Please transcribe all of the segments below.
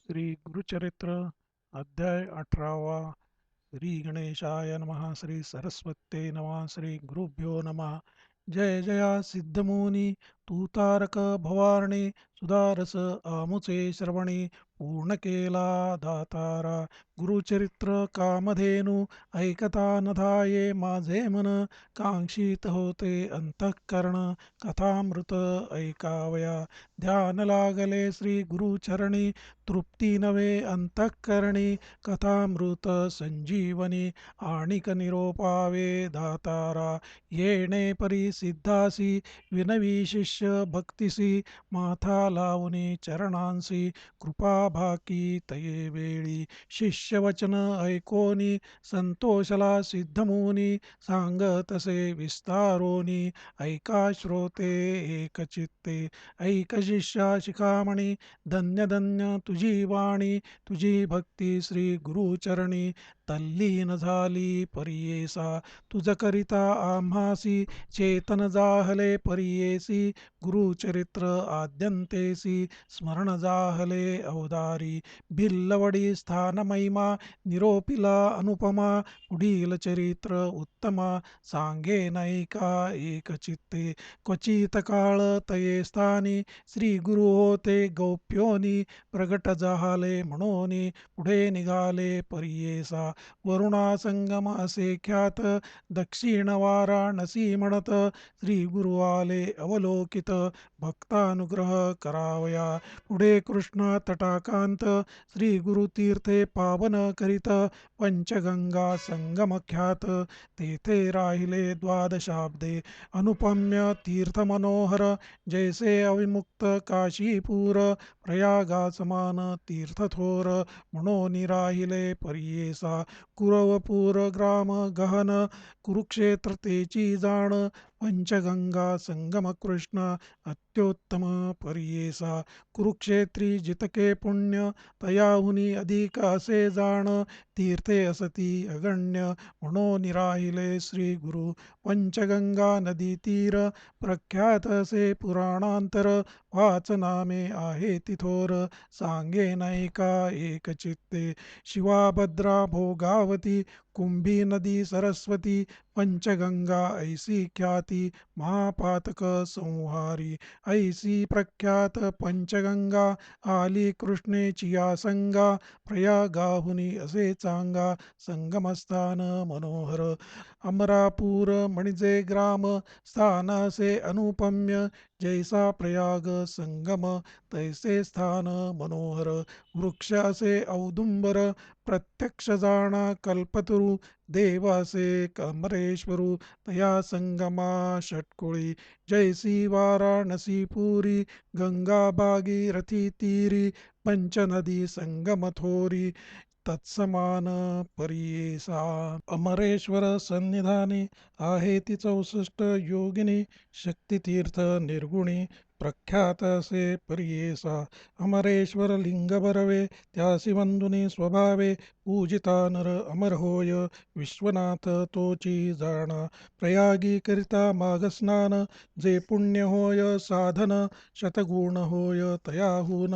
श्री गुरुचरित्र अध्याय 18वा. श्री गणेशाय नमः. श्री सरस्वत्यै नमः. श्री गुरुभ्यो नमः. जय जया सिद्धमुनी तूतारक भवारणी सुधारस आमुचे श्रवणी पूर्ण केला दातारा गुरुचरित्र कामधेनु ऐकता न धाये माझे मन कांक्षित होते अंतःकरण कथामृत ऐकावया ध्यान लागले श्री गुरुचरणी तृप्ती नवे अंतःकरणी कथामृत संजीवनी आणिक निरोपावे दातारा येणे परी सिद्धासी विनवी शिष्य भक्तिसी माथा लावणी चरणांसी कृपा भाकी तये वेळी शिष्यवचन ऐकोनी संतोषला सिद्धमुनी सांगतसे विस्तारोनी ऐका श्रोते एकचित्ते ऐक शिष्या शिखामणी धन्य धन्य तुझी वाणी तुझी भक्ती श्री गुरुचरणी तल्लीन झाली परियेसा तुझ करिता आम्हासी चेतन जाहले परियेसी गुरुचरित्र आद्यंतेसी स्मरण जाहले अवधारी भिल्लवडी स्थान महिमा निरोपिला अनुपमा पुढील चरित्र उत्तमा सांगे नैका एकचित्ते क्वचित काळ तये स्थानी श्री गुरु होते गौप्योनी प्रगट जाहले म्हणोनी पुढे निघाले परियेसा वरुणा संगम असे ख्यात दक्षिण वाराणसी म्हणत श्री गुरु आले अवलोकित भक्तानुग्रह करावया पुढे कृष्ण तटाकांत श्री गुरु तीर्थे पावन करीत पंचगंगा संगम ख्यात तेथे राहिले द्वादशाब्दे अनुपम्य तीर्थ मनोहर जैसे अविमुक्त काशीपूर प्रयागा समान तीर्थथोर म्हणून राहिले परियेसा कुरवपूर ग्राम गहन कुरुक्षेत्र तेची जाण पंचगंगा संगम कृष्ण अत्युत्तम परियेसा कुरुक्षेत्री जितके पुण्य तयाहुनी अधिक असे जाण तीर्थे असती अगण्य म्हणून राहिले श्री गुरु पंचगंगा नदी तीर प्रख्यात असे पुराणांतर वाच नामे आहे तिथोर सांगे नायिका एकचित्ते शिवाभद्रा भोगावती कुंभी नदी सरस्वती पंचगंगा ऐसी ख्याती महापातक संहारी ऐसी प्रख्यात पंचगंगा आली कृष्णेची या संगा प्रयागाहुनी असे चांगा संगमस्थान मनोहर अमरापूर म्हणजे ग्राम स्थान असे अनुपम्य जैसा प्रयाग संगम तैसे स्थान मनोहर वृक्ष असे औदुंबर प्रत्यक्ष जाणा कल्पतरू देव असे कमरेश्वरू तया संगमा षटकुळी जैसी वाराणसी पुरी गंगा भागीरथी तीरी पंचनदी संगम थोरी तत्समान परियेसा अमरेश्वर सन्निधानी आहे ती 64 योगिनी शक्तितीर्थ निर्गुणी प्रख्यात असे परियेसा अमरेश्वर लिंग बरवे त्यासी वंदुनी स्वभावे पूजिता नर अमर होय विश्वनाथ तोची जाणा प्रयागी करिता माघस्नान जे पुण्य होय साधन शतगुण होय तयाहून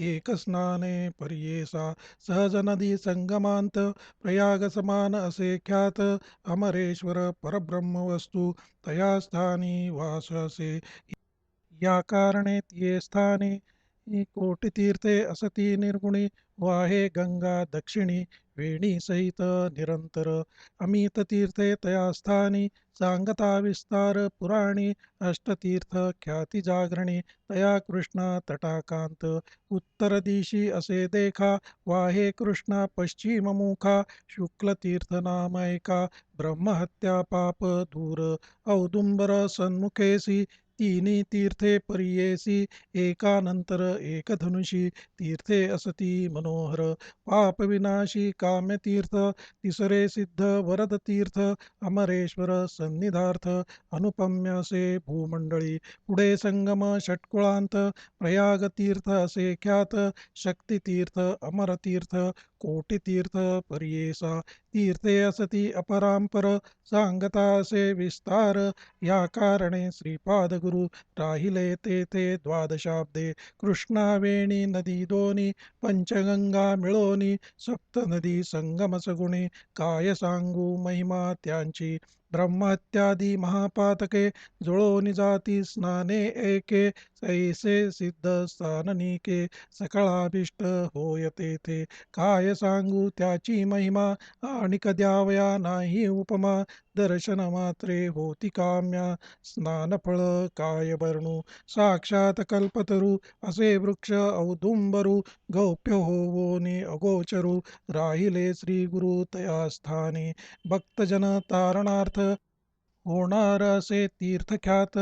एक स्नाने परियेसा सहज नदी संगमांत प्रयाग समान असे ख्यात अमरेश्वर परब्रह्म वस्तू तया स्थानी वास असे या कारणे तिये स्थानी कोटितीर्थे असती निर्गुणी वाहे गंगा दक्षिणी वेणी सहित निरंतर अमित तीर्थे तया स्थानी सांगता विस्तार पुराणी अष्टतीर्थ ख्याती जागरणी तया कृष्णा तटाकांत उत्तर दिशी असे देखा वाहे कृष्णा पश्चिम मुखा शुक्ल तीर्थ नाम ऐका ब्रह्महत्या पाप दूर औदुंबर सन्मुखेसी तिन्ही तीर्थे परियेसी एकानंतर एक धनुषी तीर्थे असती मनोहर पाप विनाशी काम्यतीर्थ तिसरे सिद्ध वरद तीर्थ अमरेश्वर सन्निधार्थ अनुपम्यसे भूमंडळी पुढे संगम षटकुळांत प्रयाग तीर्थ असे ख्यात शक्तितीर्थ अमरतीर्थ कोटितीर्थ परियेसा तीर्थे असती अपरांपर सांगता असे विस्तार या कारणे श्रीपाद गुरु राहिले तेथे द्वादशाब्दे कृष्णावेणी नदी दोनी पंचगंगा मिळोनी सप्त नदी संगम सगुणी काय सांगू महिमा त्यांची ब्रह्मत्यादी महापातके जुळोनी जाती स्नाने एके ऐसे सिद्ध स्थाननिके सकळाभिष्ट होय तेथे काय सांगू त्याची महिमा आणि द्यावया नाही उपमा दर्शन मात्रे होती काम्या स्नानफळ काय वर्णू साक्षात कल्पतरू असे वृक्ष औदुंबरू गौप्य होवोनी अगोचरू राहिले श्री गुरु तया स्थानी भक्तजन तारणार्थ होणार असे तीर्थख्यात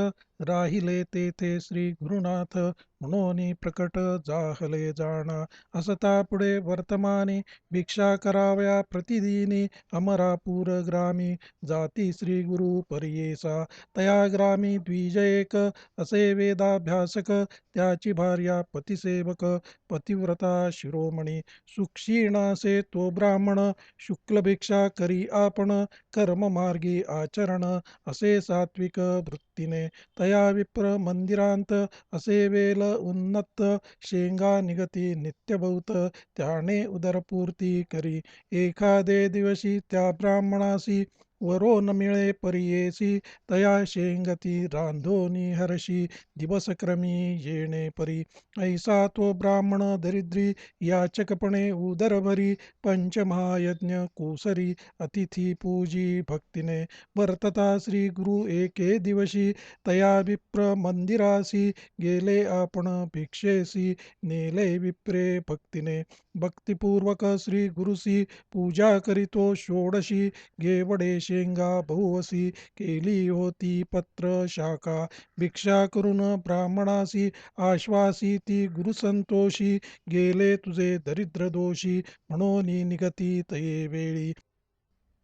राहिले तेथे श्री गुरुनाथ म्हणून प्रकट जाहले जाणा असता पुढे वर्तमानी भिक्षा कराव्या प्रतिदिनी अमरापूर ग्रामी जाती श्री गुरु परियेसा तया ग्रामी द्विज एक असे वेदाभ्यासक त्याची भार्या पतिसेवक पतिव्रता शिरोमणी सुक्षीणासे तो ब्राह्मण शुक्ल भिक्षा करी आपण कर्ममार्गी आचरण असे सात्विक वृत्तीने तया विप्र मंदिरांत असे वेल उन्नत शेंगा निगती नित्यभूत त्याने उदरपूर्ती करी एखादे दिवशी त्या ब्राह्मणासी वरो न मिळे परियेसी तया शेंगती रांधोनी हर्षी दिवसक्रमी येणे परी ऐसा तो ब्राह्मण दरिद्री याचकपणे उदरभरी पंचमहायज्ञ कुसरी अतिथी पूजी भक्तीने वर्तता श्री गुरु एके दिवशी तया विप्र मंदिरासी गेले आपण भिक्षेसी नेले विप्रे भक्तीने भक्तिपूर्वक श्री गुरुसी पूजा करीतो षोडशी घेवडे शेंगा बहुवसी केली होती पत्र शाखा भिक्षा करून ब्राह्मणासी आश्वासी ती गुरुसंतोषी गेले तुझे दरिद्र दोषी म्हणून निगती तये वेळी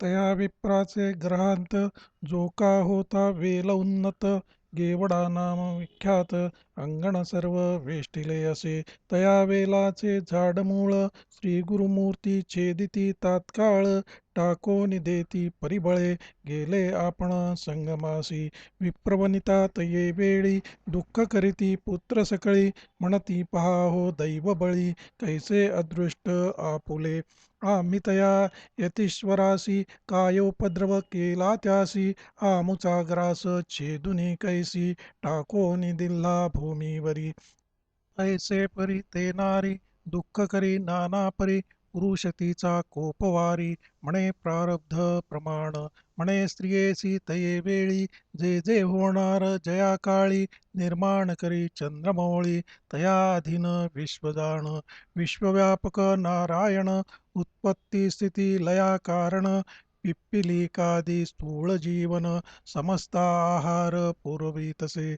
तया विप्राचे ग्रहांत जो का होता वेल उन्नत गेवडा नाम विख्यात अंगण सर्व वेष्टिले असे तया वेलाचे झाडमूळ श्री गुरुमूर्ती छेदिती तात्काळ टाकोनी देती परिबळे गेले आपण संगमासी विप्रवनिता तये वेळी दुःख करीती पुत्र सकळी म्हणती पहा हो दैवबळी कैसे अदृष्ट आपुले आम्ही तया यतीश्वरासी कायोपद्रव केला त्यासी आमुचा ग्रास छेदुनी कैसी टाकोनी दिल्ला भूमीवरी ऐसे परी ते नारी दुःख करी नाना परी पुरुषतीचा कोपवारी म्हणे प्रारब्ध प्रमाण म्हणे स्त्रियेसी तये वेळी जे जे होणार जया काळी निर्माण करी चंद्रमौळी तया अधीन विश्वजान विश्वव्यापक नारायण उत्पत्ती स्थिती लया कारण पिप्पिलिकादी स्थूळ जीवन समस्त आहार पूर्वीतसे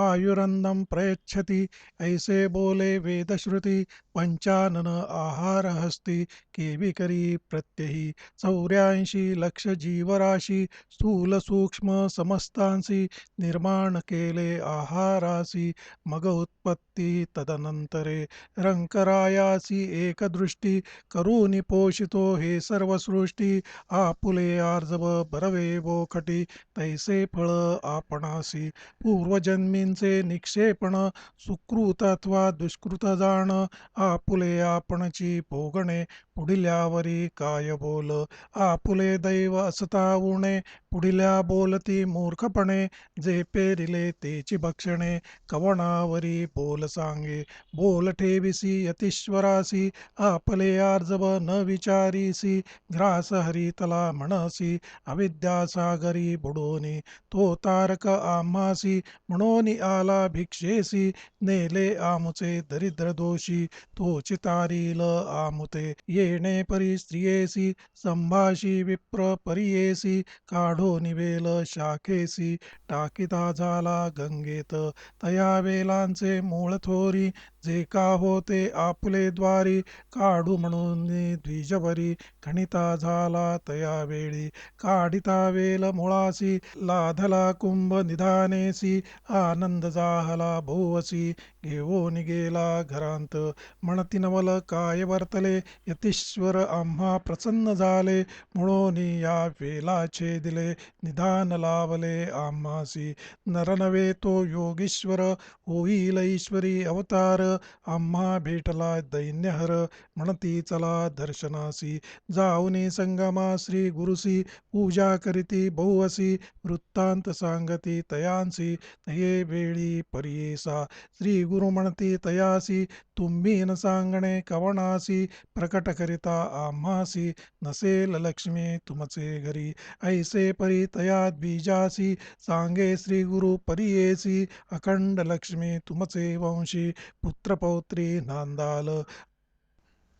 आयुरन्नम प्रयच्छति ऐसे बोले वेदश्रुती पंचानन आहार हस्ती केवी करी प्रत्यही 84 लक्ष जीवराशी स्थूल सूक्ष्म समस्तांसी निर्माण केले आहारासी मग उत्पत्ती तदनंतरे रंकरायासी एकदृष्टी करून पोषितो हे सर्व सृष्टी आपुले आर्जव बरवे बोखटी तैसे फळ आपणासी पूर्वजन्मींचे निक्षेपण सुकृत अथवा दुष्कृत जाण आपुले आपणची भोगणे पुढिल्यावरी काय बोल आपुले दैव असता उणे पुढिल्या बोलती मूर्खपणे जे पेरिले तेची भक्षणे कवणावरी बोल सांगे बोल ठेविसी यतीश्वरासी आपले आर्जव न विचारीसी ग्रास हरितला म्हणसी अविद्यासागरी बुडोनी तो तारक आम्हासी म्हणून आला भिक्षेसी नेले आमुचे दरिद्र दोषी तो चितारील आमुते येणे परी स्त्रियेसी संभाषी विप्र परियेसी काढो निवेल शाखेसी टाकिता झाला गंगेत तया वेलांचे मूळ थोरी जे का होते आपुले द्वारी, काढू म्हणून द्विजवरी, खणिता झाला तया वेळी, काढिता वेल मुळासी, लाधला कुंभ निधानेसी, आनंद जाहला भोवसी, घेऊन गेला घरांत, म्हणती नवल काय वर्तले, यतीश्वर आम्हा प्रसन्न झाले, म्हणून या वेलाचे दिले, निधान लावले आम्हासी, नर नव्हे तो योगीश्वर, होईल ईश्वरी अवतार, आम्हा भेटला दैन्यहर, म्हणती चला दर्शनासी, जाऊनी संगमा श्री गुरुसी, पूजा करीती बहुवसी, वृत्तांत सांगती तयांसी, तये वेळी परियेसा, श्री गुरु म्हणती तयासी, तुम्ही न सांगणे कवणासी, प्रकट करिता आम्हासी, नसेल लक्ष्मी तुमचे घरी, ऐसे परी तया द्विजासी, सांगे श्री गुरु परियेसी, अखंड लक्ष्मी तुमचे वंशी, पुत्रपौत्री नांदाल,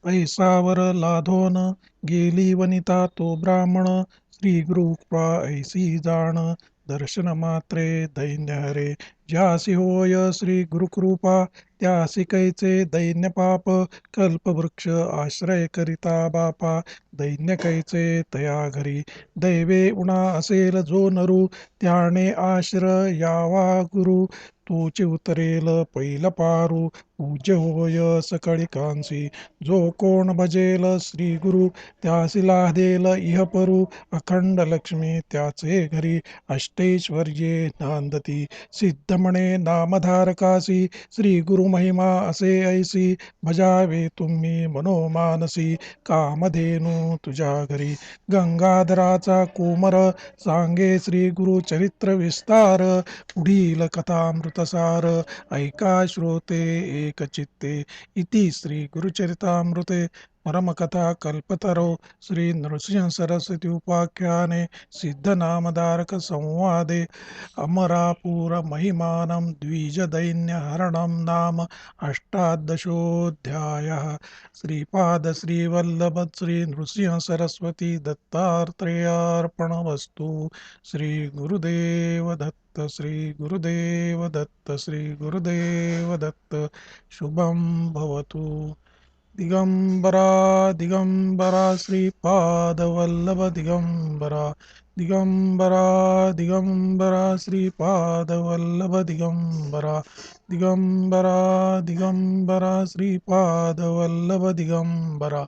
ऐसावर लाधोन गेली वनिता तो ब्राह्मण, श्री गुरु कृपा ऐसी जाण, दर्शन मात्रे दैन्य हरे, ज्यासी होय श्री गुरुकृपा, त्यासी कैचे दैन्य पाप, कल्पवृक्ष आश्रय करिता बापा, दैन्य कैचे तया घरी, दैवे उणा असेल जो नरू, त्याने आश्रय यावा गुरु, तोचे उतरेल पैल पारू, पूज्य होय सकळी कांसी, जो कोण भजेल श्री गुरु, त्यासी लादेल इह परू, अखंड लक्ष्मी त्याचे घरी, अष्टैश्वर्ये नांदती, सिद्ध म्हणे नामधारकासी, श्री गुरु महिमा असे ऐसी, भजावे तुम्ही मनोमानसी, कामधेनू तुझ्या घरी, गंगाधराचा कोमर, सांगे श्री गुरु चरित्र विस्तार, पुढील कथामृतसार, ऐका श्रोते एक चित्ते, इति श्री गुरुचरितामृते परमकथा कल्पतरो, श्री नृसिंह सरस्वती उपाख्याने सिद्धनामधारक संवादे, अमरापुर महिमानं द्विजदैन्यहरणं नाम अष्टादशोऽध्यायः। श्रीपाद श्रीवल्लभ श्री नृसिंह सरस्वती दत्तात्रेयार्पणमस्तु। श्री गुरुदेव दत्त, श्री गुरुदेव दत्त, श्री गुरुदेव दत्त। शुभं भवतु। दिगंबरा दिगंबरा श्रीपादवल्लभ दिगंबरा, दिगंबरा दिगंबरा श्रीपादवल्लभ दिगंबरा, दिगंबरा दिगंबरा श्रीपादवल्लभ दिगंबरा।